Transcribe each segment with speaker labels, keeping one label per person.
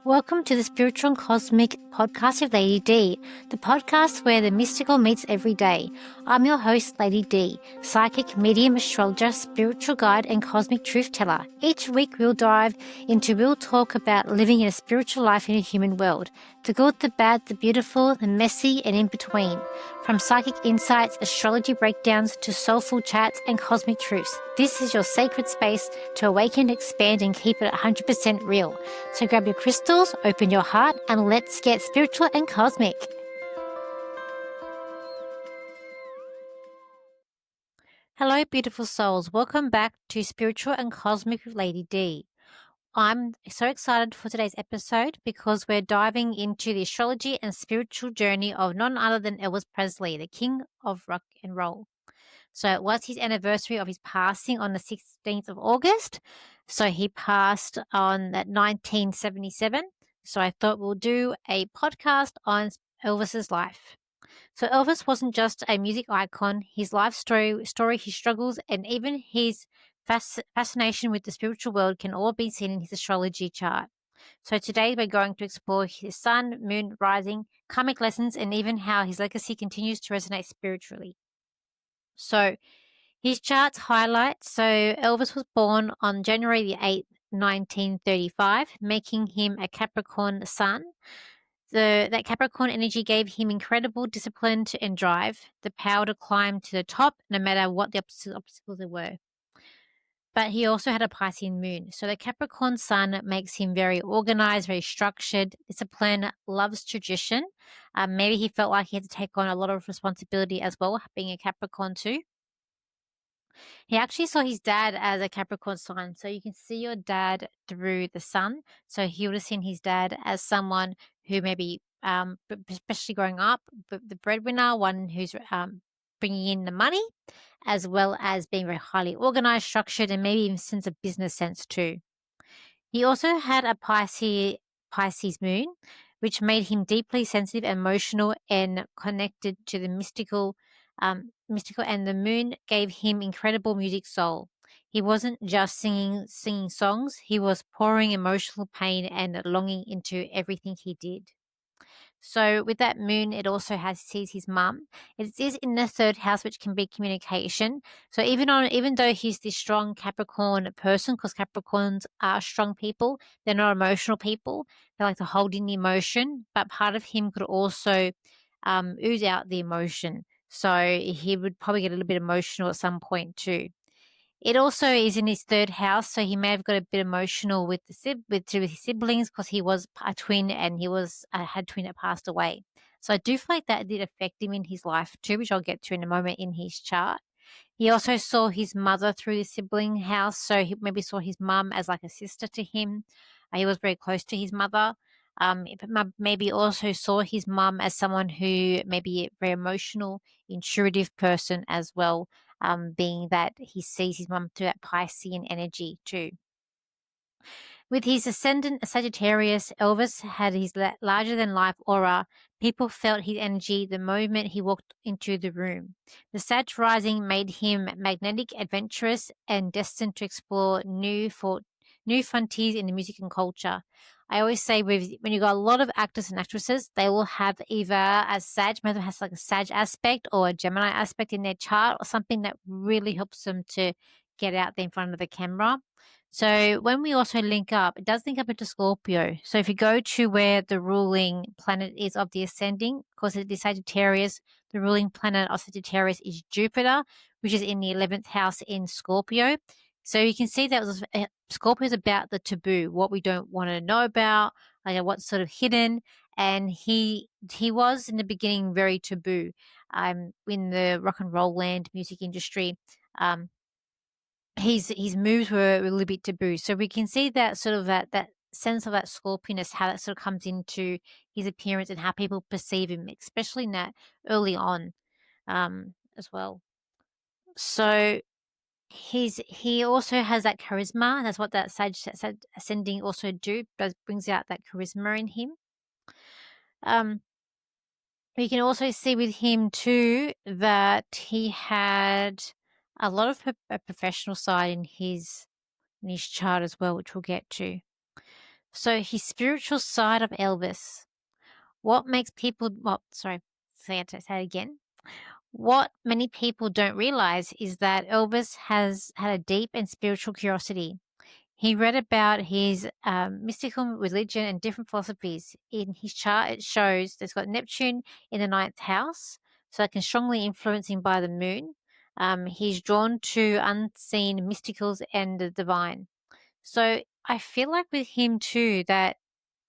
Speaker 1: Welcome to the Spiritual and Cosmic Podcast of Lady D, the podcast where the mystical meets every day. I'm your host, Lady D, psychic, medium, astrologer, spiritual guide, and cosmic truth teller. Each week we'll dive into real talk about living in a spiritual life in a human world. The good, the bad, the beautiful, the messy, and in between. From psychic insights, astrology breakdowns, to soulful chats and cosmic truths. This is your sacred space to awaken, expand, and keep it 100% real. So grab your crystals, open your heart, and let's get spiritual and cosmic. Hello, beautiful souls. Welcome back to Spiritual and Cosmic with Lady D. I'm so excited for today's episode because we're diving into the astrology and spiritual journey of none other than Elvis Presley, the king of rock and roll. So it was his anniversary of his passing on the 16th of August. So he passed on that 1977. So I thought we'll do a podcast on Elvis's life. So Elvis wasn't just a music icon. His life story, his struggles, and even his fascination with the spiritual world can all be seen in his astrology chart. So today we're going to explore his sun, moon, rising, karmic lessons, and even how his legacy continues to resonate spiritually. So his charts highlight, so Elvis was born on January the 8th, 1935, making him a Capricorn sun. That Capricorn energy gave him incredible discipline and drive, the power to climb to the top no matter what the obstacles there were. But he also had a Piscean moon. So the Capricorn sun makes him very organized, very structured, disciplined, loves tradition. Maybe he felt like he had to take on a lot of responsibility as well, being a Capricorn too. He actually saw his dad as a Capricorn sign. So you can see your dad through the sun. So he would have seen his dad as someone who maybe, especially growing up, the breadwinner, one who's bringing in the money, as well as being very highly organized, structured, and maybe even sense of business sense too. He also had a Pisces moon, which made him deeply sensitive, emotional, and connected to the mystical, and the moon gave him incredible music soul. He wasn't just singing songs; he was pouring emotional pain and longing into everything he did. So with that moon, it also sees his mum. It is in the third house, which can be communication. So even though he's this strong Capricorn person, because Capricorns are strong people, they're not emotional people. They like to hold in the emotion, but part of him could also ooze out the emotion. So he would probably get a little bit emotional at some point too. It also is in his third house, so he may have got a bit emotional with his siblings because he was a twin and he was had a twin that passed away. So I do feel like that did affect him in his life too, which I'll get to in a moment in his chart. He also saw his mother through the sibling house, so he maybe saw his mum as like a sister to him. He was very close to his mother. Maybe also saw his mum as someone who maybe a very emotional, intuitive person as well, being that he sees his mum through that Piscean energy too. With his ascendant Sagittarius, Elvis had his larger-than-life aura. People felt his energy the moment he walked into the room. The Sag rising made him magnetic, adventurous, and destined to explore new frontiers in the music and culture. I always say when you got a lot of actors and actresses, they will have either a Sag, maybe has like a Sag aspect or a Gemini aspect in their chart, or something that really helps them to get out there in front of the camera. So when we also link up, it does link up into Scorpio. So if you go to where the ruling planet is of the ascending, because it is Sagittarius, the ruling planet of Sagittarius is Jupiter, which is in the 11th house in Scorpio. So you can see that Scorpio is about the taboo, what we don't want to know about, like what's sort of hidden. And he was in the beginning very taboo in the rock and roll land music industry. His moves were a little bit taboo. So we can see that sort of that sense of that Scorpioness, how that sort of comes into his appearance and how people perceive him, especially in that early on as well. So he also has that charisma. That's what that Sag ascending also brings out that charisma in him. We can also see with him too that he had a lot of a professional side in his chart as well, which we'll get to. So his spiritual side of Elvis. What makes people, well, sorry, say it again. What many people don't realize is that Elvis has had a deep and spiritual curiosity. He read about his mystical religion and different philosophies. In his chart, it shows that it's got Neptune in the ninth house, so it can strongly influence him by the moon. He's drawn to unseen mysticals and the divine. So I feel like with him too that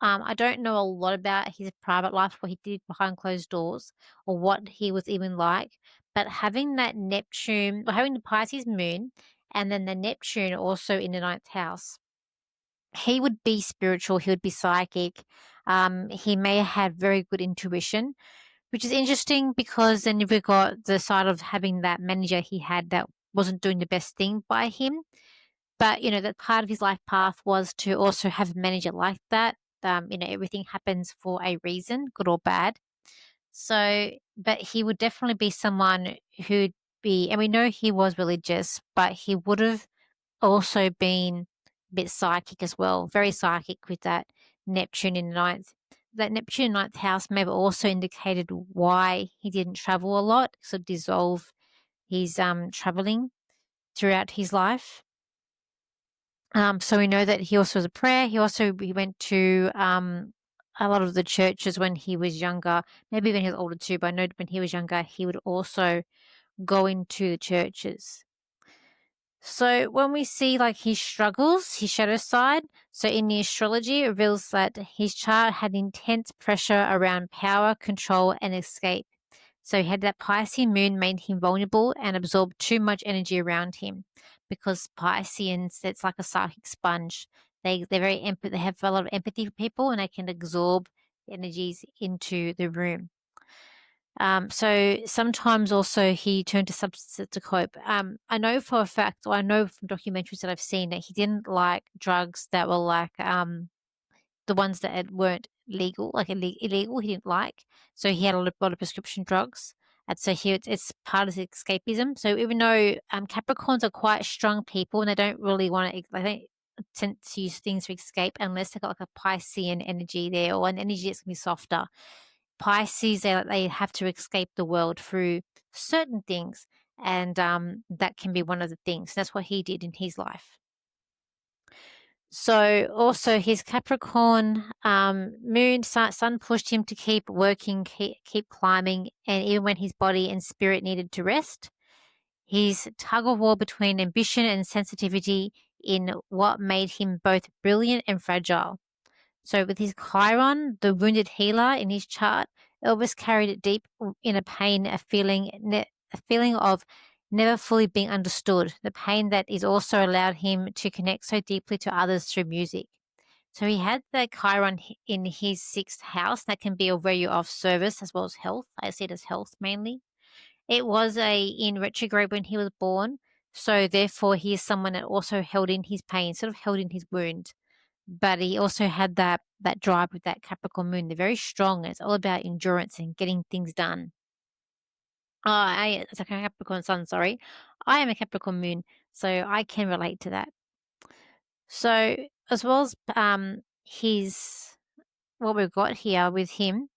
Speaker 1: I don't know a lot about his private life, what he did behind closed doors, or what he was even like. But having that Neptune, or having the Pisces moon, and then the Neptune also in the ninth house, he would be spiritual. He would be psychic. He may have very good intuition, which is interesting because then we've got the side of having that manager he had that wasn't doing the best thing by him. But, that part of his life path was to also have a manager like that. Everything happens for a reason, good or bad. So, but he would definitely be someone who'd be, and we know he was religious, but he would have also been a bit psychic as well, very psychic with that Neptune in the ninth. That Neptune ninth house may have also indicated why he didn't travel a lot, so dissolve his traveling throughout his life. So we know that he also was a prayer. He went to a lot of the churches when he was younger. Maybe when he was older too, but I know when he was younger, he would also go into the churches. So when we see like his struggles, his shadow side, so in the astrology, it reveals that his chart had intense pressure around power, control, and escape. So he had that Piscean moon made him vulnerable and absorbed too much energy around him because Pisceans, it's like a psychic sponge. They're very they have a lot of empathy for people and they can absorb energies into the room. So sometimes also he turned to substances to cope. I know for a fact, or I know from documentaries that I've seen that he didn't like drugs that were like the ones that weren't legal, like illegal, he didn't like. So he had a lot of prescription drugs. And so it's part of his escapism. So even though Capricorns are quite strong people and they don't really want to, they don't tend to use things to escape unless they've got like a Piscean energy there or an energy that's going to be softer. Pisces, they have to escape the world through certain things. And that can be one of the things. That's what he did in his life. So also his Capricorn moon sun pushed him to keep working, keep climbing, and even when his body and spirit needed to rest, his tug of war between ambition and sensitivity in what made him both brilliant and fragile. So with his Chiron, the wounded healer in his chart, Elvis carried it deep in a pain, a feeling of never fully being understood, the pain that is also allowed him to connect so deeply to others through music. So he had the Chiron in his sixth house that can be a value of service as well as health. I see it as health mainly. It was in retrograde when he was born, so therefore he is someone that also held in his pain, sort of held in his wound. But he also had that drive with that Capricorn moon. They're very strong. It's all about endurance and getting things done. It's a Capricorn sun, sorry. I am a Capricorn moon, so I can relate to that. So as well as his what we've got here with him,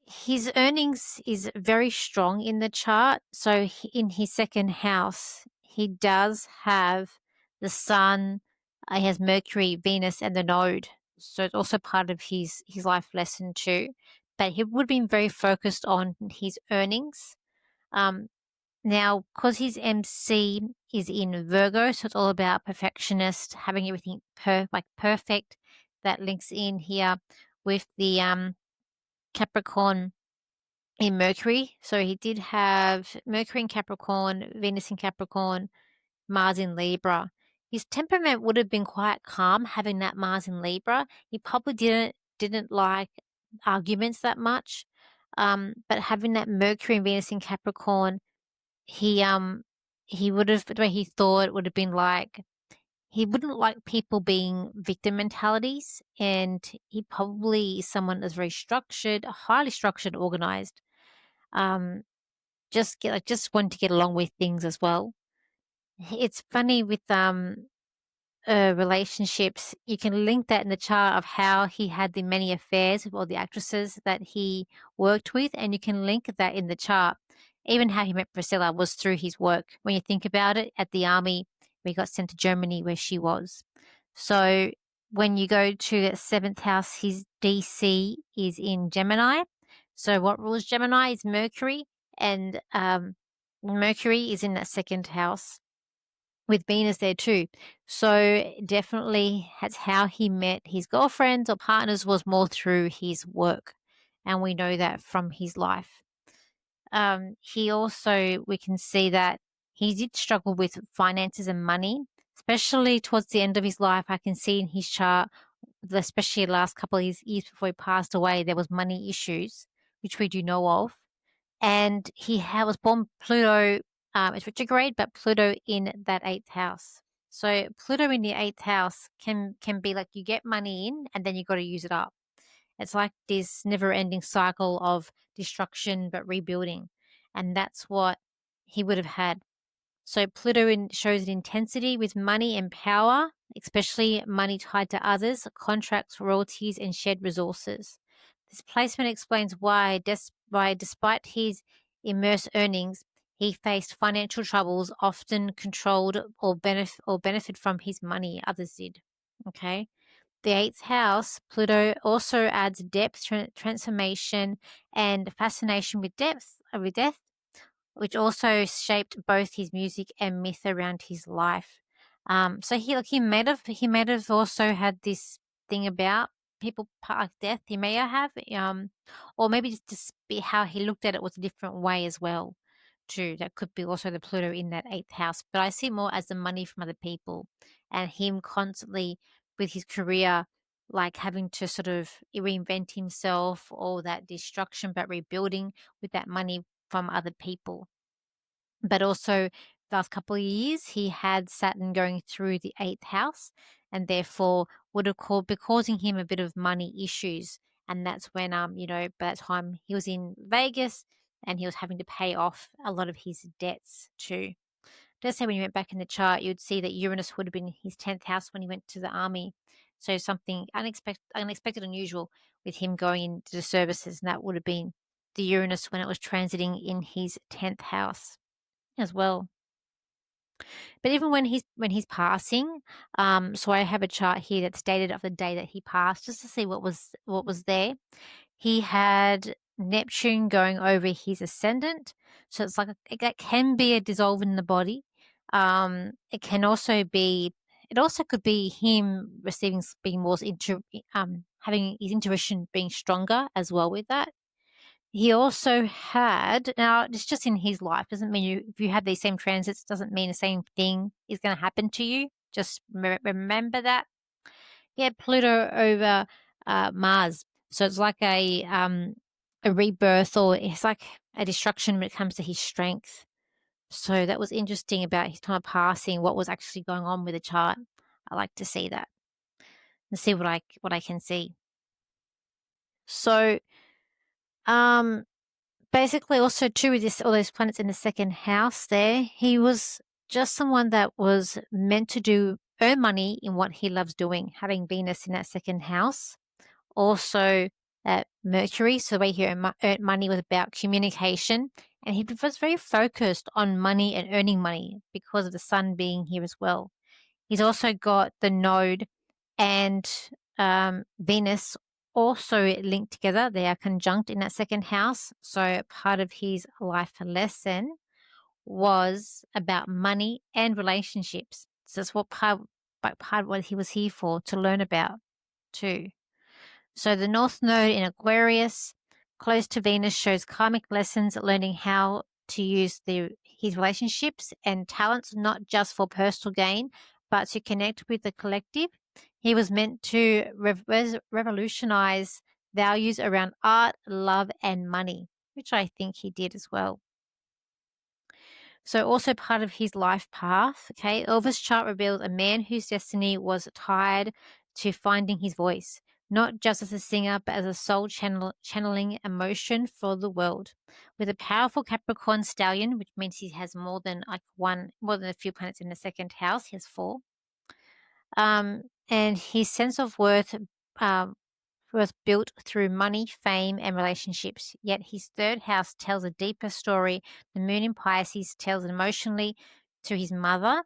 Speaker 1: his earnings is very strong in the chart. So in his second house, he does have the sun, he has Mercury, Venus, and the node. So it's also part of his life lesson too. But he would have been very focused on his earnings. Now, because his MC is in Virgo, so it's all about perfectionist, having everything perfect. That links in here with the Capricorn in Mercury. So he did have Mercury in Capricorn, Venus in Capricorn, Mars in Libra. His temperament would have been quite calm having that Mars in Libra. He probably didn't like arguments that much. But having that Mercury and Venus in Capricorn, he would have, the way he thought would have been like, he wouldn't like people being victim mentalities, and he probably is someone that's very structured, highly structured, organized. Um, just want to get along with things as well. It's funny with relationships, you can link that in the chart of how he had the many affairs with all the actresses that he worked with, and you can link that in the chart. Even how he met Priscilla was through his work. When you think about it, at the army, we got sent to Germany where she was. So when you go to the seventh house, his DC is in Gemini. So what rules Gemini is Mercury, and Mercury is in that second house with Venus there too. So definitely that's how he met his girlfriends or partners was more through his work. And we know that from his life. He also, we can see that he did struggle with finances and money, especially towards the end of his life. I can see in his chart, especially the last couple of years before he passed away, there was money issues, which we do know of. And was born Pluto, it's retrograde, but Pluto in that eighth house. So Pluto in the eighth house can be like you get money in and then you got to use it up. It's like this never-ending cycle of destruction but rebuilding, and that's what he would have had. So Pluto shows an intensity with money and power, especially money tied to others, contracts, royalties, and shared resources. This placement explains why despite his immense earnings, he faced financial troubles, often controlled or benefit from his money others did. Okay. The eighth house, Pluto, also adds depth, transformation, and fascination with death, which also shaped both his music and myth around his life. So he may have also had this thing about people like death. He may have, or maybe just be how he looked at it was a different way as well. Too, that could be also the Pluto in that eighth house. But I see more as the money from other people, and him constantly with his career, like having to sort of reinvent himself, all that destruction, but rebuilding with that money from other people. But also, the last couple of years, he had Saturn going through the eighth house, and therefore would have be causing him a bit of money issues. And that's when, by that time he was in Vegas and he was having to pay off a lot of his debts too. Just say when you went back in the chart, you'd see that Uranus would have been his 10th house when he went to the army. So something unexpected, unusual with him going into the services, and that would have been the Uranus when it was transiting in his 10th house as well. But even when he's passing, so I have a chart here that's dated of the day that he passed, just to see what was there. He had Neptune going over his ascendant, so it's like that can be a dissolve in the body. It can also be. It also could be him being more into having his intuition being stronger as well with that. He also had, now it's just in his life, doesn't mean if you have these same transits, doesn't mean the same thing is going to happen to you. Just remember that. He had Pluto over Mars. So it's like a rebirth, or it's like a destruction when it comes to his strength. So that was interesting about his time of passing, what was actually going on with the chart. I like to see that and see what I can see. So basically also too with all those planets in the second house there, he was just someone that was meant to earn money in what he loves doing, having Venus in that second house. Also Mercury, so the way he earned money was about communication, and he was very focused on money and earning money because of the sun being here as well. He's also got the node and Venus also linked together. They are conjunct in that second house. So part of his life lesson was about money and relationships. So that's what part of what he was here for, to learn about too. So the North Node in Aquarius, close to Venus, shows karmic lessons, learning how to use his relationships and talents, not just for personal gain, but to connect with the collective. He was meant to revolutionize values around art, love, and money, which I think he did as well. So also part of his life path, okay, Elvis' chart reveals a man whose destiny was tied to finding his voice, not just as a singer, but as a soul channeling emotion for the world. With a powerful Capricorn stallion, which means he has more than a few planets in the second house, he has 4. And his sense of worth um, was built through money, fame, and relationships. Yet his third house tells a deeper story. The moon in Pisces tells emotionally to his mother,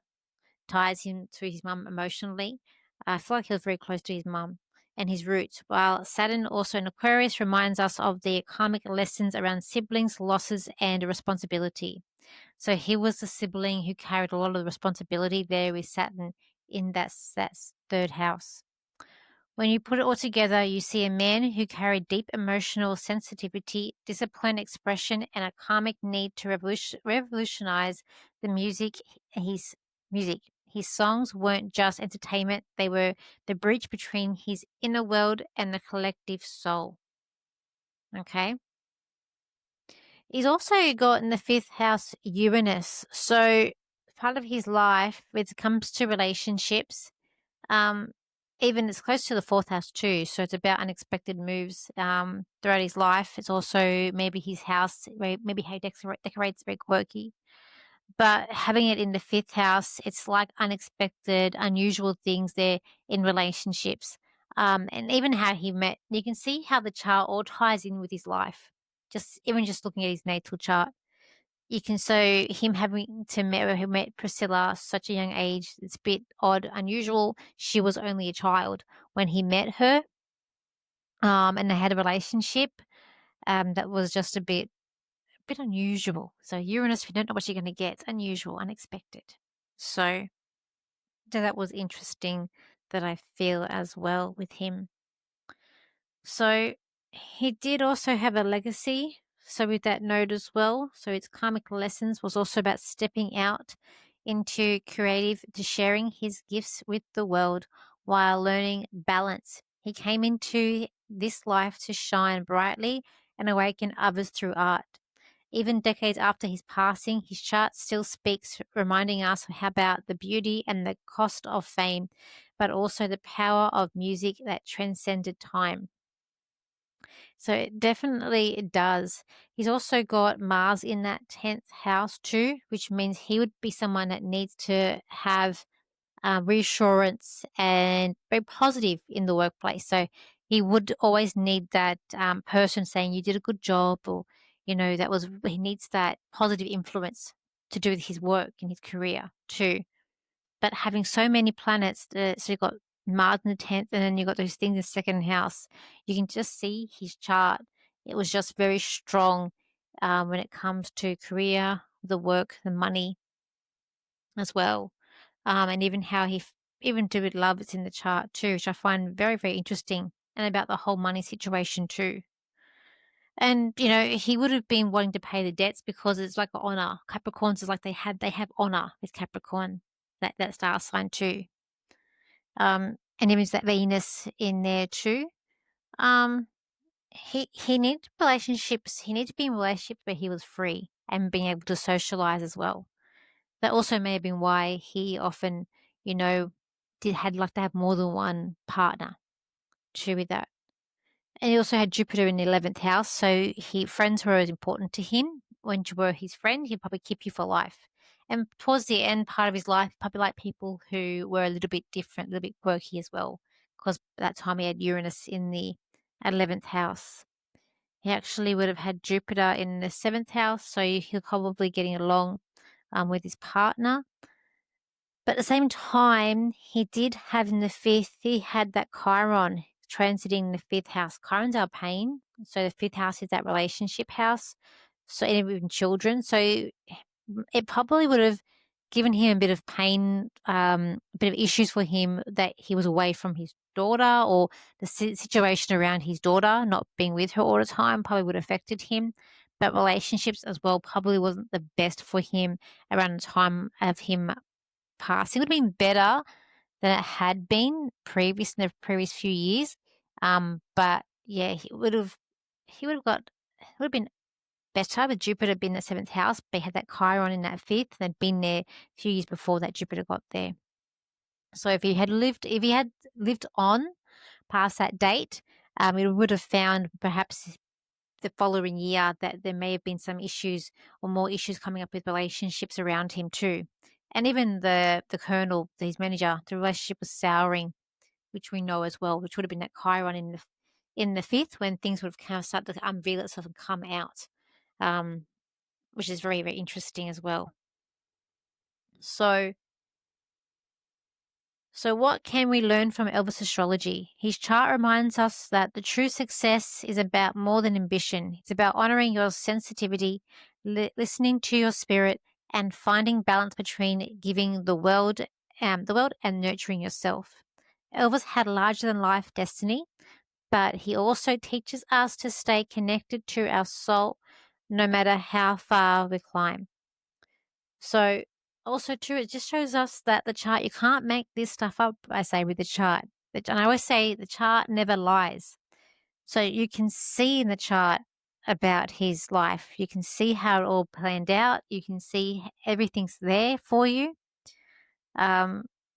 Speaker 1: ties him to his mum emotionally. I feel like he was very close to his mum and his roots, while Saturn, also in Aquarius, reminds us of the karmic lessons around siblings, losses, and responsibility. So he was the sibling who carried a lot of the responsibility there with Saturn in that third house. When you put it all together, you see a man who carried deep emotional sensitivity, disciplined expression, and a karmic need to revolutionize the music. His music. His songs weren't just entertainment; they were the bridge between his inner world and the collective soul. Okay. He's also got in the fifth house Uranus. So part of his life, when it comes to relationships, um, even it's close to the fourth house too. So it's about unexpected moves throughout his life. It's also maybe his house, maybe how he decorates very quirky. But having it in the fifth house, it's like unexpected, unusual things there in relationships. And even how he met, you can see how the chart all ties in with his life. Just even just looking at his natal chart, you can so him having to met who met Priscilla such a young age. It's a bit odd, unusual. She was only a child when he met her, and they had a relationship. That was just a bit unusual. So Uranus, we don't know what you're going to get. It's unusual, unexpected. So that was interesting that I feel as well with him. So he did also have a legacy. So with that note as well, so its karmic lessons was also about stepping out into creative, to sharing his gifts with the world while learning balance. He came into this life to shine brightly and awaken others through art. Even decades after his passing, his chart still speaks, reminding us how about the beauty and the cost of fame, but also the power of music that transcended time. So it does. He's also got Mars in that 10th house too, which means he would be someone that needs to have reassurance and very positive in the workplace. So he would always need that person saying you did a good job, or he needs that positive influence to do with his work and his career too. But having so many planets, so you've got Mars in the 10th, and then you've got those things in the second house, you can just see his chart. It was just very strong when it comes to career, the work, the money as well, and even how even do with love, it's in the chart too, which I find very, very interesting, and about the whole money situation too. And he would have been wanting to pay the debts because it's like an honor. Capricorns is like they have honor with Capricorn, that star sign too. And even that Venus in there too. Um, he needed relationships. He needed to be in relationships where he was free and being able to socialize as well. That also may have been why he often, you know, had like to have more than one partner too with that. And he also had Jupiter in the 11th house, so friends were important to him. When you were his friend, he'd probably keep you for life. And towards the end part of his life, probably like people who were a little bit different, a little bit quirky as well, because at that time he had Uranus in the 11th house. He actually would have had Jupiter in the 7th house, so he'll probably getting along with his partner. But at the same time, he did have in the fifth, he had that Chiron transiting the fifth house. Chiron's our pain. So the fifth house is that relationship house. So even children. So it probably would have given him a bit of pain, a bit of issues for him that he was away from his daughter, or the situation around his daughter not being with her all the time probably would have affected him. But relationships as well probably wasn't the best for him around the time of him passing. It would have been better than it had been in the previous few years. But yeah, it would have been better with Jupiter being in the 7th house, but he had that Chiron in that 5th, and had been there a few years before that Jupiter got there. So if he had lived on past that date, it would have found perhaps the following year that there may have been some issues or more issues coming up with relationships around him too. And even the colonel, his manager, the relationship was souring, which we know as well, which would have been at Chiron in the fifth, when things would have kind of started to unveil itself and come out, um, which is very, very interesting as well. So, so what can we learn from Elvis' astrology? His chart reminds us that the true success is about more than ambition. It's about honoring your sensitivity, listening to your spirit, and finding balance between giving the world and nurturing yourself. Elvis had larger than life destiny, but he also teaches us to stay connected to our soul no matter how far we climb. So also too, it just shows us that the chart, you can't make this stuff up, I say, with the chart. And I always say the chart never lies. So you can see in the chart about his life. You can see how it all planned out. You can see everything's there for you,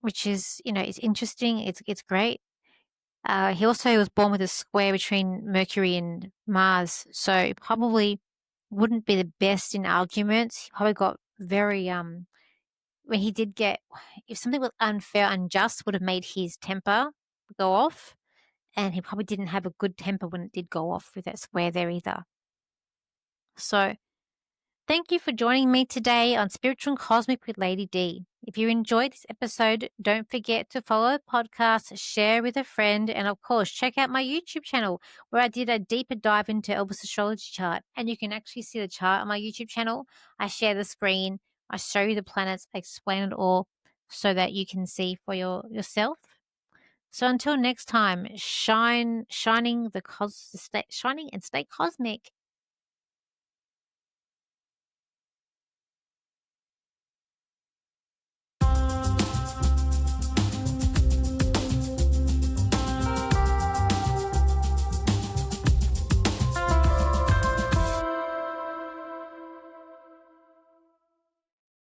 Speaker 1: which is, it's interesting. It's great. He also was born with a square between Mercury and Mars, so he probably wouldn't be the best in arguments. He probably got very when he did get, if something was unfair, unjust, would have made his temper go off, and he probably didn't have a good temper when it did go off with that square there either. So thank you for joining me today on Spiritual and Cosmic with Lady D. If you enjoyed this episode, don't forget to follow the podcast, share with a friend, and of course, check out my YouTube channel where I did a deeper dive into Elvis' astrology chart. And you can actually see the chart on my YouTube channel. I share the screen, I show you the planets, I explain it all so that you can see for yourself. So until next time, shining and stay cosmic.